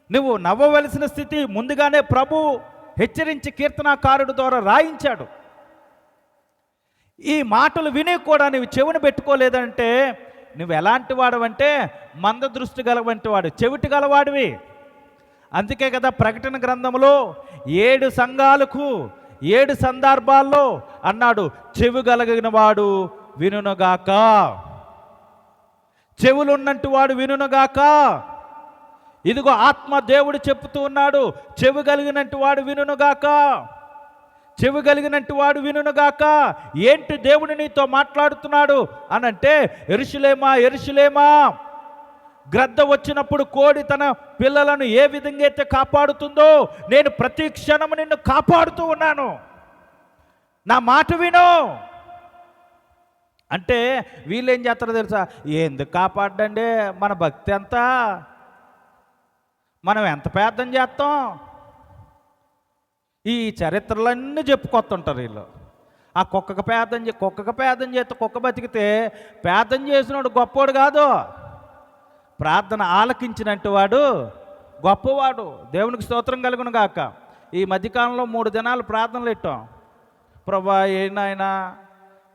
నువ్వు నవ్వవలసిన స్థితి ముందుగానే ప్రభు హెచ్చరించి కీర్తనాకారుడు ద్వారా రాయించాడు. ఈ మాటలు విని కూడా నువ్వు చెవిని పెట్టుకోలేదంటే నువ్వు ఎలాంటి వాడవంటే మంద దృష్టి గలవంటి వాడు, చెవిటి గలవాడివి. అందుకే కదా ప్రకటన గ్రంథంలో 7 సంఘాలకు 7 సందర్భాల్లో అన్నాడు, చెవి కలిగిన వాడు వినుగాక, చెవులున్నట్టు వాడు వినుగాక. ఇదిగో ఆత్మ దేవుడు చెప్తూ ఉన్నాడు, చెవి కలిగినట్టు వాడు వినుగాక, చెవి కలిగినట్టు వాడు వినుగాక. ఏంటి దేవుడు నీతో మాట్లాడుతున్నాడు అనంటే, యెరూషలేమా యెరూషలేమా, గ్రద్ద వచ్చినప్పుడు కోడి తన పిల్లలను ఏ విధంగా అయితే కాపాడుతుందో నేను ప్రతి క్షణము నిన్ను కాపాడుతూ ఉన్నాను, నా మాట విను అంటే వీళ్ళు ఏం చేస్తారో తెలుసా? ఎందుకు కాపాడండి, మన భక్తి ఎంత, మనం ఎంత ప్రార్థన చేస్తాం, ఈ చరిత్రలన్నీ చెప్పుకొస్తుంటారు వీళ్ళు. ఆ కుక్కకు ప్రార్థన చేస్తే కుక్క బతికితే ప్రార్థన చేసినోడు గొప్పవాడు కాదు, ప్రార్థన ఆలకించినట్టు వాడు గొప్పవాడు. దేవునికి స్తోత్రం కలుగును గాక. ఈ మధ్యకాలంలో 3 దినాలు ప్రార్థనలు పెట్టాం. ప్రభా ఏనాయనా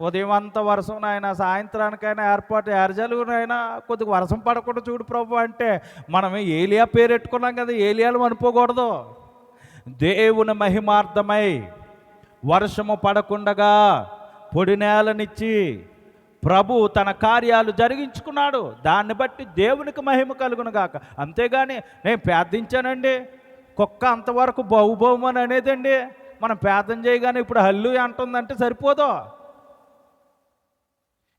ఉదయం అంతా వర్షం నాయన, సాయంత్రానికైనా ఏర్పాటు ఎరజలుగునైనా కొద్దిగా వర్షం పడకుండా చూడు ప్రభు అంటే, మనం ఏలియా పేరెట్టుకున్నాం కదా, ఏలియాలు అనుకోకూడదు. దేవుని మహిమార్థమై వర్షము పడకుండగా పొడి నేలనిచ్చి ప్రభు తన కార్యాలు జరిగించుకున్నాడు. దాన్ని బట్టి దేవునికి మహిమ కలుగును గాక. అంతేగాని నేను ప్రార్థించానండి, కుక్క అంతవరకు బహుబహుమని అనేదండి, మనం ప్రార్థన చేయగానే ఇప్పుడు హల్లు అంటుందంటే సరిపోదు.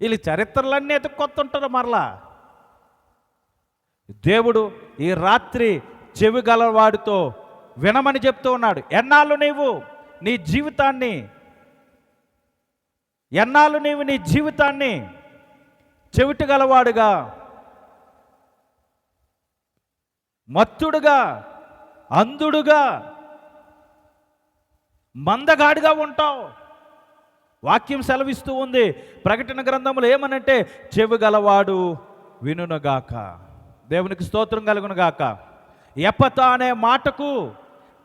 వీళ్ళు చరిత్రలన్నీ ఎత్తుకొస్తుంటారు మరలా. దేవుడు ఈ రాత్రి చెవి గలవాడితో వినమని చెప్తూ ఉన్నాడు. ఎన్నాళ్ళు నీవు నీ జీవితాన్ని చెవిటి గలవాడుగా, మత్తుడుగా, అంధుడుగా, మందగాడిగా ఉంటావు. వాక్యం సెలవిస్తూ ఉంది ప్రకటన గ్రంథంలో ఏమనంటే, చెవి గలవాడు వినుగాక. దేవునికి స్తోత్రం కలుగునుగాక. ఎపత అనే మాటకు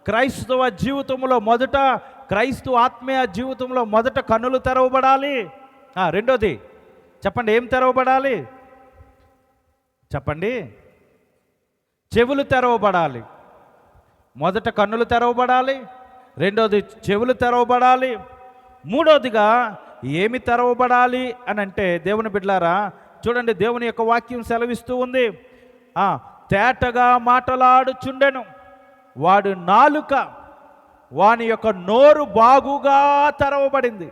క్రైస్తవ జీవితంలో క్రైస్తవ ఆత్మీయ జీవితంలో మొదట కన్నులు తెరవబడాలి. రెండోది చెప్పండి, ఏం తెరవబడాలి చెప్పండి? చెవులు తెరవబడాలి. మొదట కన్నులు తెరవబడాలి, రెండోది చెవులు తెరవబడాలి, మూడోదిగా ఏమి తెరవబడాలి అని అంటే, దేవుని బిడ్డలారా చూడండి, దేవుని యొక్క వాక్యం సెలవిస్తూ ఉంది, తేటగా మాటలాడుచుండెను వాడు నాలుక, వాని యొక్క నోరు బాగుగా తెరవబడింది.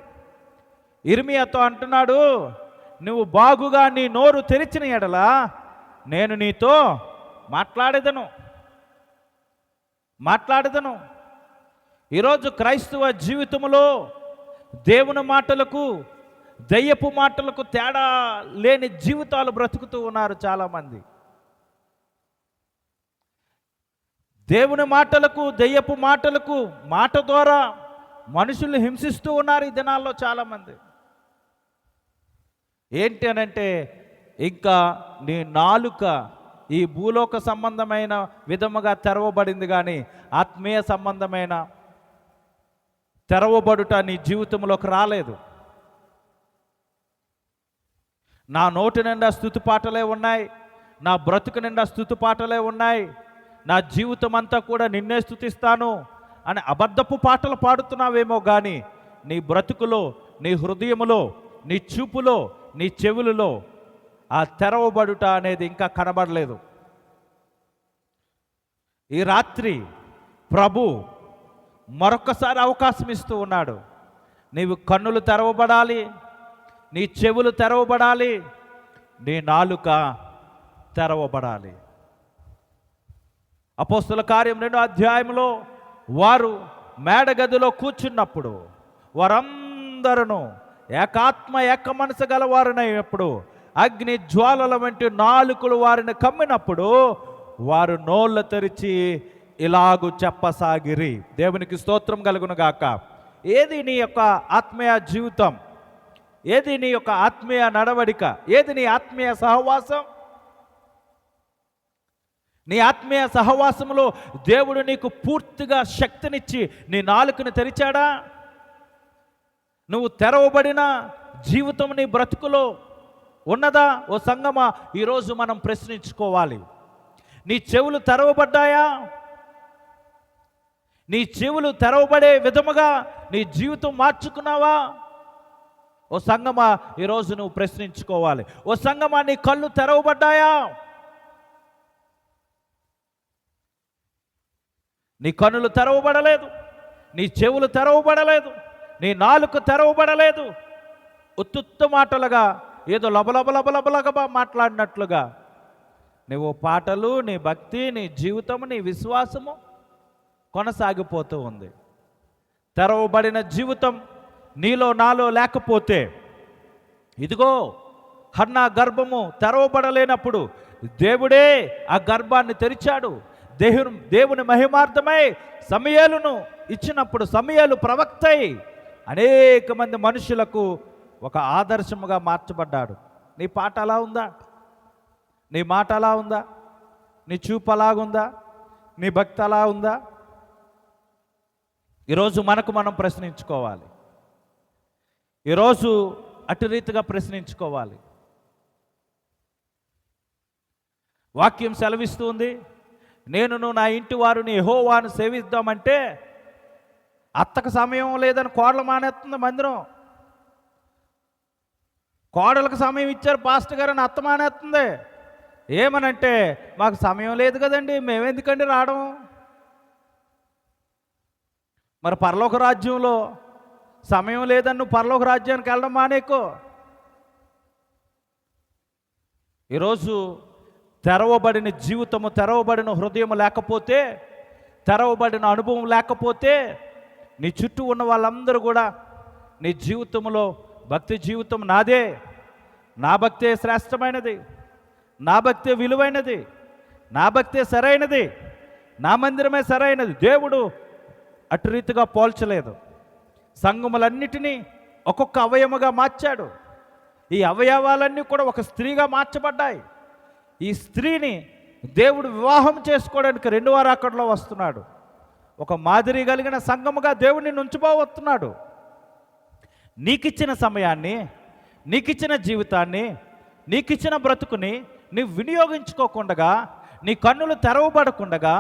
ఇర్మియాతో అంటున్నాడు, నువ్వు బాగుగా నీ నోరు తెరిచిన ఎడల నేను నీతో మాట్లాడేదను. ఈరోజు క్రైస్తవ జీవితంలో దేవుని మాటలకు దయ్యపు మాటలకు తేడా లేని జీవితాలు బ్రతుకుతూ ఉన్నారు చాలామంది. దేవుని మాటలకు దయ్యపు మాటలకు మాట ద్వారా మనుషుల్ని హింసిస్తూ ఉన్నారు ఈ దినాల్లో చాలామంది. ఏంటి అనంటే, ఇంకా నీ నాలుక ఈ భూలోక సంబంధమైన విధముగా తెరవబడింది, కానీ ఆత్మీయ సంబంధమైన తెరవబడుట నీ జీవితంలోకి రాలేదు. నా నోటి నిండా స్తుతి పాటలే ఉన్నాయి, నా బ్రతుకు నిండా స్తుతి పాటలే ఉన్నాయి, నా జీవితం అంతా కూడా నిన్నే స్తుతిస్తాను అని అబద్ధపు పాటలు పాడుతున్నావేమో, కానీ నీ బ్రతుకులో, నీ హృదయములో, నీ చూపులో, నీ చెవులలో ఆ తెరవబడుట అనేది ఇంకా కనబడలేదు. ఈ రాత్రి ప్రభు మరొకసారి అవకాశం ఇస్తూ ఉన్నాడు. నీవు కన్నులు తెరవబడాలి, నీ చెవులు తెరవబడాలి, నీ నాలుక తెరవబడాలి. అపోస్తుల కార్యం 2వ అధ్యాయంలో వారు మేడగదిలో కూర్చున్నప్పుడు వారందరూ ఏకాత్మ ఏక మనసు గలవారునైనప్పుడు అగ్ని జ్వాలల వంటి నాలుకలు వారిని కమ్మినప్పుడు వారు నోళ్ళు తెరిచి ఇలాగు చెప్పసాగిరి. దేవునికి స్తోత్రం కలుగును గాక. ఏది నీ యొక్క ఆత్మీయ జీవితం? ఏది నీ యొక్క ఆత్మీయ నడవడిక? ఏది నీ ఆత్మీయ సహవాసం? నీ ఆత్మీయ సహవాసంలో దేవుడు నీకు పూర్తిగా శక్తినిచ్చి నీ నాలుకను తెరిచాడా? నువ్వు తెరవబడిన జీవితం నీ బ్రతుకులో ఉన్నదా? ఓ సంగమా, ఈరోజు మనం ప్రశ్నించుకోవాలి. నీ చెవులు తెరవబడ్డాయా? నీ చెవులు తెరవబడే విధముగా నీ జీవితం మార్చుకున్నావా? ఓ సంగమా, ఈరోజు నువ్వు ప్రశ్నించుకోవాలి. ఓ సంగమా, నీ కళ్ళు తెరవబడ్డాయా? నీ కన్నులు తెరవబడలేదు, నీ చెవులు తెరవబడలేదు, నీ నాలుక తెరవబడలేదు. ఉత్తుత్త మాటలుగా ఏదో లబలబలబలబలగా మాట్లాడినట్లుగా నువ్వు పాటలు, నీ భక్తి, నీ జీవితము, నీ విశ్వాసము కొనసాగిపోతూ ఉంది. తెరవబడిన జీవితం నీలో నాలో లేకపోతే, ఇదిగో హన్నా గర్భము తెరవబడలేనప్పుడు దేవుడే ఆ గర్భాన్ని తెరిచాడు. దేవుని మహిమార్థమై సమూయేలును ఇచ్చినప్పుడు సమూయేలు ప్రవక్తై అనేక మంది మనుషులకు ఒక ఆదర్శముగా మార్చబడ్డాడు. నీ పాట అలా ఉందా? నీ మాట అలా ఉందా? నీ చూపు అలాగుందా? నీ భక్తి అలా ఉందా? ఈరోజు మనకు మనం ప్రశ్నించుకోవాలి. ఈరోజు అటు రీతిగా ప్రశ్నించుకోవాలి. వాక్యం సెలవిస్తుంది, నేనును నా ఇంటి వారిని యెహోవాను సేవిద్దామంటే అత్తకు సమయం లేదని కోడలు మానేస్తుంది మందిరం. కోడలకు సమయం ఇచ్చారు పాస్టర్ గారు అని అత్త మానేస్తుంది. ఏమనంటే, మాకు సమయం లేదు కదండి, మేమెందుకండి రావడం? మరి పరలోక రాజ్యంలో సమయం లేదని నువ్వు పరలోక రాజ్యానికి వెళ్ళడం మానేకో. ఈరోజు తెరవబడిన జీవితము, తెరవబడిన హృదయం లేకపోతే, తెరవబడిన అనుభవం లేకపోతే, నీ చుట్టూ ఉన్న వాళ్ళందరూ కూడా నీ జీవితంలో భక్తి జీవితం నాదే, నా భక్తే శ్రేష్టమైనది, నా భక్తే విలువైనది, నా భక్తే సరైనది, నా మందిరమే సరైనది. దేవుడు అటు రీతిగా పోల్చలేదు. సంఘములన్నిటినీ ఒక్కొక్క అవయముగా మార్చాడు. ఈ అవయవాలన్నీ కూడా ఒక స్త్రీగా మార్చబడ్డాయి. ఈ స్త్రీని దేవుడు వివాహం చేసుకోవడానికి 2వ రాకడలో వస్తున్నాడు. ఒక మాదిరి కలిగిన సంఘముగా దేవుడిని నుంచుకోవస్తున్నాడు. నీకిచ్చిన సమయాన్ని, నీకిచ్చిన జీవితాన్ని, నీకిచ్చిన బ్రతుకుని నీవు వినియోగించుకోకుండా, నీ కన్నులు తెరవబడకుండగా,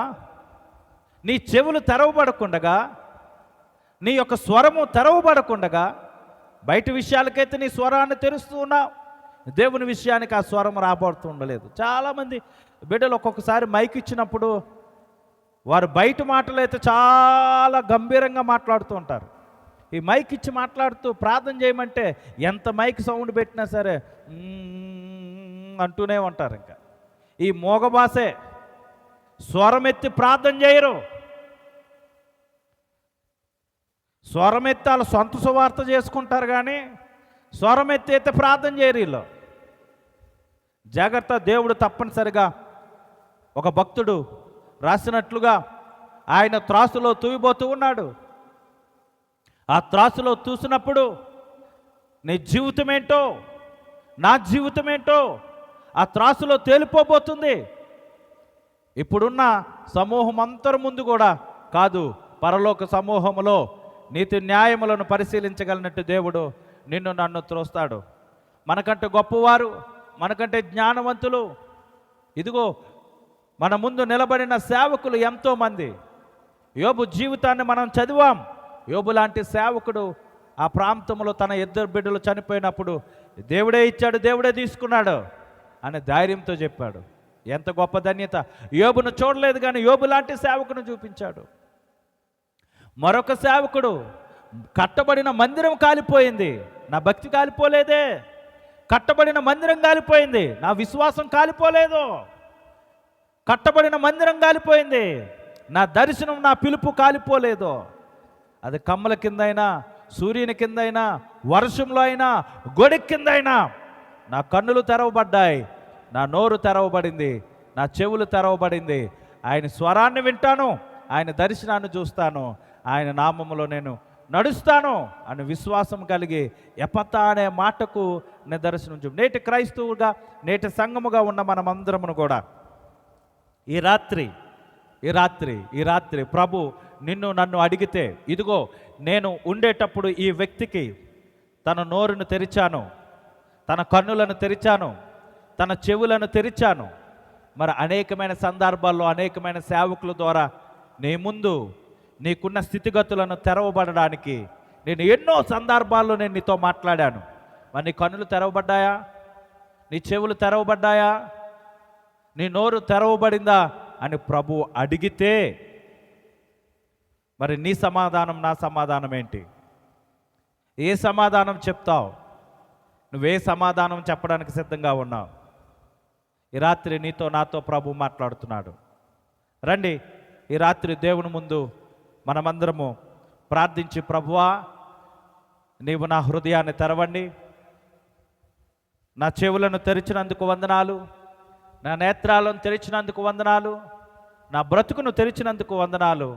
నీ చెవులు తెరవబడకుండగా, నీ యొక్క స్వరము తెరవబడకుండగా, బయట విషయాలకైతే నీ స్వరాన్ని తెరుస్తూ ఉన్నావు, దేవుని విషయానికి ఆ స్వరం రాబడుతూ ఉండలేదు. చాలామంది బిడ్డలు ఒక్కొక్కసారి మైక్ ఇచ్చినప్పుడు వారు బయట మాటలు అయితే చాలా గంభీరంగా మాట్లాడుతూ ఉంటారు. ఈ మైక్ ఇచ్చి మాట్లాడుతూ ప్రార్థన చేయమంటే ఎంత మైక్ సౌండ్ పెట్టినా సరే అంటూనే ఉంటారు. ఇంకా ఈ మోగ భాషే, స్వరమెత్తి ప్రార్థన చేయరు. స్వరమెత్తి వాళ్ళ సొంత సువార్త చేసుకుంటారు, కానీ స్వరమెత్తి అయితే ప్రార్థన చేయరు వీళ్ళు. జాగ్రత్త. దేవుడు తప్పనిసరిగా ఒక భక్తుడు రాసినట్లుగా ఆయన త్రాసులో తూగిపోతూ ఉన్నాడు. ఆ త్రాసులో చూసినప్పుడు నీ జీవితం ఏంటో, నా జీవితం ఏంటో ఆ త్రాసులో తేలిపోబోతుంది. ఇప్పుడున్న సమూహం అందరి ముందు కూడా కాదు, పరలోక సమూహములో నీతి న్యాయములను పరిశీలించగలిగినట్టు దేవుడు నిన్ను నన్ను త్రోస్తాడు. మనకంటే గొప్పవారు, మనకంటే జ్ఞానవంతులు, ఇదిగో మన ముందు నిలబడిన సేవకులు ఎంతోమంది. యోబు జీవితాన్ని మనం చదివాం. యోబు లాంటి సేవకుడు ఆ ప్రాంతంలో తన 2 బిడ్డలు చనిపోయినప్పుడు దేవుడే ఇచ్చాడు, దేవుడే తీసుకున్నాడు అనే ధైర్యంతో చెప్పాడు. ఎంత గొప్ప ధన్యత! యోబును చూడలేదు, కానీ యోబు లాంటి సేవకును చూపించాడు. మరొక సేవకుడు, కట్టబడిన మందిరం కాలిపోయింది, నా భక్తి కాలిపోలేదే. కట్టబడిన మందిరం కాలిపోయింది, నా విశ్వాసం కాలిపోలేదు. కట్టబడిన మందిరం కాలిపోయింది, నా దర్శనం, నా పిలుపు కాలిపోలేదు. అది కమ్మల కిందైనా, సూర్యుని కిందైనా, వర్షంలో అయినా, గొడె కిందైనా నా కన్నులు తెరవబడ్డాయి, నా నోరు తెరవబడింది, నా చెవులు తెరవబడింది. ఆయన స్వరాన్ని వింటాను, ఆయన దర్శనాన్ని చూస్తాను, ఆయన నామములో నేను నడుస్తాను అని విశ్వాసం కలిగి ఎపతా అనే మాటకు నిదర్శనం చూపు. నేటి క్రైస్తవుగా, నేటి సంఘముగా ఉన్న మనమందరమును కూడా ఈ రాత్రి ప్రభు నిన్ను నన్ను అడిగితే, ఇదిగో నేను ఉండేటప్పుడు ఈ వ్యక్తికి తన నోరును తెరిచాను, తన కన్నులను తెరిచాను, తన చెవులను తెరిచాను. మరి అనేకమైన సందర్భాల్లో అనేకమైన సేవకుల ద్వారా నీ ముందు నీకున్న స్థితిగతులను తెరవబడడానికి నేను ఎన్నో సందర్భాల్లో నేను నీతో మాట్లాడాను. మరి నీ కన్నులు తెరవబడ్డాయా? నీ చెవులు తెరవబడ్డాయా? నీ నోరు తెరవబడిందా అని ప్రభు అడిగితే మరి నీ సమాధానం, నా సమాధానం ఏంటి? ఏ సమాధానం చెప్తావు? నువ్వే సమాధానం చెప్పడానికి సిద్ధంగా ఉన్నావు? ఈ రాత్రి నీతో నాతో ప్రభు మాట్లాడుతున్నాడు. రండి, ఈ రాత్రి దేవుని ముందు మనమందరము ప్రార్థించి, ప్రభువా నీవు నా హృదయాన్ని తెరవండి, నా చెవులను తెరిచినందుకు వందనాలు, నా నేత్రాలను తెరిచినందుకు వందనాలు, నా బ్రతుకును తెరిచినందుకు వందనాలు.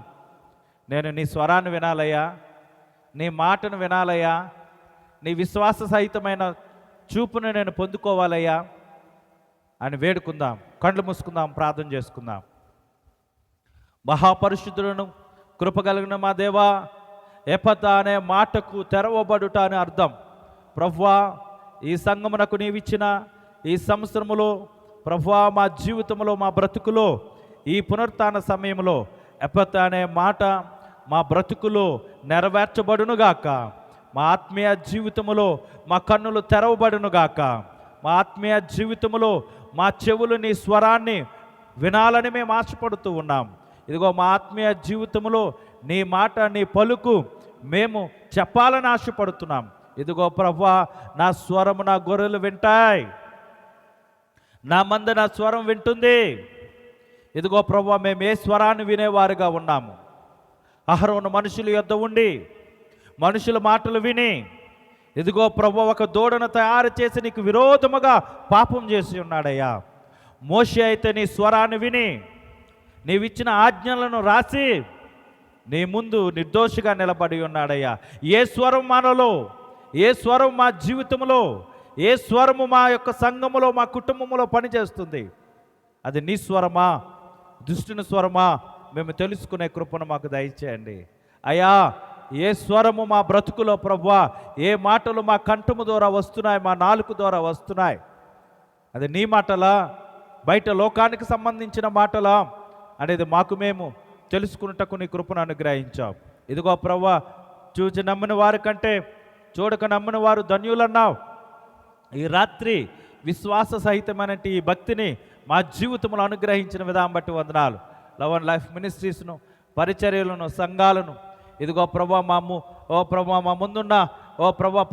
నేను నీ స్వరాన్ని వినాలయ్యా, నీ మాటను వినాలయ్యా, నీ విశ్వాస సహితమైన చూపును నేను పొందుకోవాలయ్యా అని వేడుకుందాం. కళ్ళు మూసుకుందాం, ప్రార్థన చేసుకుందాం. మహాపరిశుద్ధులను కృపగలిగిన మా దేవా, ఎపతా అనే మాటకు తెరవబడుట అని అర్థం. ప్రభువా, ఈ సంఘమునకు నీవిచ్చిన ఈ సంవత్సరములో ప్రభువా, మా జీవితంలో, మా బ్రతుకులో, ఈ పునరుత్థాన సమయంలో ఎపతా అనే మాట మా బ్రతుకులో నెరవేర్చబడునుగాక. మా ఆత్మీయ జీవితములో మా కన్నులు తెరవబడునుగాక. మా ఆత్మీయ జీవితములో మా చెవులు నీ స్వరాన్ని వినాలని మేము ఆశపడుతూ ఉన్నాం. ఇదిగో మా ఆత్మీయ జీవితంలో నీ మాట, నీ పలుకు మేము చెప్పాలని ఆశపడుతున్నాం. ఇదిగో ప్రభువా, నా స్వరము నా గొర్రెలు వింటాయి, నా మంద నా స్వరం వింటుంది. ఇదిగో ప్రభువా, మేము ఏ స్వరాన్ని వినేవారుగా ఉన్నాము? అహరోను మనుషుల యొద్ద ఉండి మనుషుల మాటలు విని, ఇదిగో ప్రభువా, ఒక దూడను తయారు చేసి నీకు విరోధముగా పాపం చేసి ఉన్నాడయ్యా. మోషే అయితే నీ స్వరాన్ని విని నీవిచ్చిన ఆజ్ఞలను రాసి నీ ముందు నిర్దోషిగా నిలబడి ఉన్నాడయ్యా. ఏ స్వరం మనలో, ఏ స్వరం మా జీవితంలో, ఏ స్వరము మా యొక్క సంఘములో, మా కుటుంబంలో పనిచేస్తుంది? అది నీ స్వరమా, దుష్టుని స్వరమా? మేము తెలుసుకునే కృపను మాకు దయచేయండి అయ్యా. ఏ స్వరము మా బ్రతుకులో ప్రభువా, ఏ మాటలు మా కంఠము ద్వారా వస్తున్నాయి, మా నాలుక ద్వారా వస్తున్నాయి, అది నీ మాటలా, బయట లోకానికి సంబంధించిన మాటలా అనేది మాకు మేము తెలుసుకున్నటకు నీ కృపను అనుగ్రహించావు. ఇదిగో ప్రభువా, చూచి నమ్మిన వారి కంటే చూడక నమ్మిన వారు ధన్యులన్నావు. ఈ రాత్రి విశ్వాస సహితమైన ఈ భక్తిని మా జీవితంలో అనుగ్రహించిన విధానం బట్టి వందనాలు. లవ్ అండ్ లైఫ్ మినిస్ట్రీస్ను, పరిచర్యలను, సంఘాలను ఇదిగో ప్రభువా, మా ముందున్న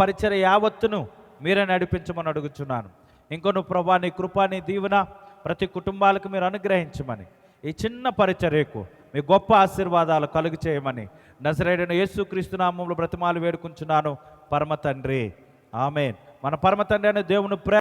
పరిచర్య యావత్తును మీరే నడిపించమని అడుగుచున్నాను. ఇంకొను ప్రభువా, నీ కృప, నీ దీవెన ప్రతి కుటుంబాలకు మీరు అనుగ్రహించమని, ఈ చిన్న పరిచర్యకు మీ గొప్ప ఆశీర్వాదాలు కలుగు చేయమని నజరేయుడైన యేసుక్రీస్తు నామములో బ్రతిమాలు వేడుకుంటున్నాను పరమ తండ్రి. ఆమేన్. మన పరమ తండ్రి అనే దేవుని